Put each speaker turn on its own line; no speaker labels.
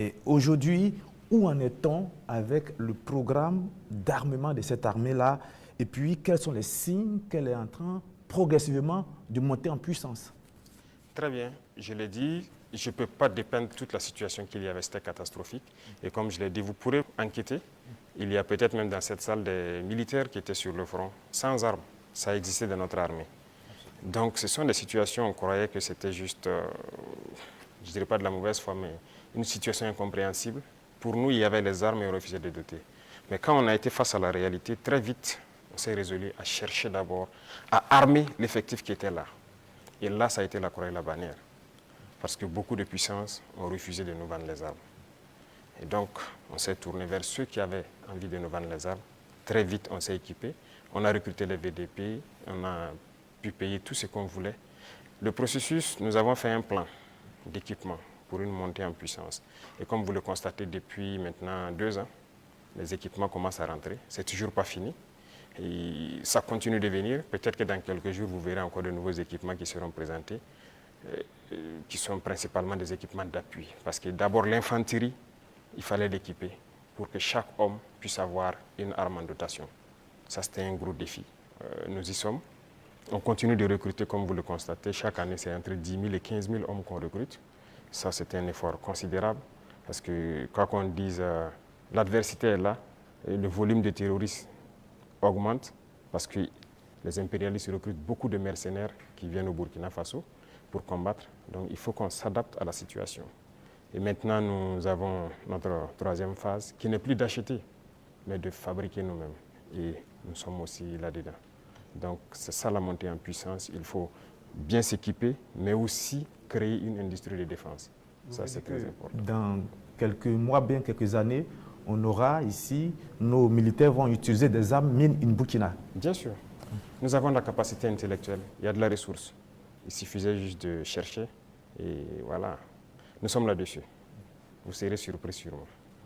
Et aujourd'hui, où en est-on avec le programme d'armement de cette armée-là? Et puis, quels sont les signes qu'elle est en train progressivement de monter en puissance?
Très bien, je l'ai dit, je ne peux pas dépeindre toute la situation qu'il y avait, c'était catastrophique. Et comme je l'ai dit, vous pourrez enquêter. Il y a peut-être même dans cette salle des militaires qui étaient sur le front, sans armes. Ça existait dans notre armée. Donc ce sont des situations, on croyait que c'était juste, je ne dirais pas de la mauvaise foi, mais une situation incompréhensible. Pour nous, il y avait les armes et on refusait de doter. Mais quand on a été face à la réalité, très vite, on s'est résolu à chercher d'abord à armer l'effectif qui était là. Et là, ça a été la croix et la bannière. Parce que beaucoup de puissances ont refusé de nous vendre les armes. Et donc, on s'est tourné vers ceux qui avaient envie de nous vendre les armes. Très vite, on s'est équipé. On a recruté les VDP, on a pu payer tout ce qu'on voulait. Le processus, nous avons fait un plan d'équipement pour une montée en puissance. Et comme vous le constatez depuis maintenant 2 ans, les équipements commencent à rentrer. C'est toujours pas fini. Et ça continue de venir. Peut-être que dans quelques jours, vous verrez encore de nouveaux équipements qui seront présentés, qui sont principalement des équipements d'appui. Parce que d'abord, l'infanterie, il fallait l'équiper pour que chaque homme puisse avoir une arme en dotation. Ça, c'était un gros défi. Nous y sommes. On continue de recruter, comme vous le constatez. Chaque année, c'est entre 10 000 et 15 000 hommes qu'on recrute. Ça, c'est un effort considérable. Parce que, quoi qu'on dise, l'adversité est là. Et le volume de terroristes augmente parce que les impérialistes recrutent beaucoup de mercenaires qui viennent au Burkina Faso pour combattre. Donc, il faut qu'on s'adapte à la situation. Et maintenant, nous avons notre 3e phase qui n'est plus d'acheter, mais de fabriquer nous-mêmes. Et nous sommes aussi là-dedans. Donc, c'est ça la montée en puissance. Il faut bien s'équiper, mais aussi créer une industrie de défense. Ça, c'est très important.
Dans quelques mois, bien quelques années, on aura ici, nos militaires vont utiliser des armes made in Burkina.
Bien sûr. Nous avons la capacité intellectuelle. Il y a de la ressource. Il suffisait juste de chercher. Et voilà. Nous sommes là-dessus. Vous serez surpris sûrement.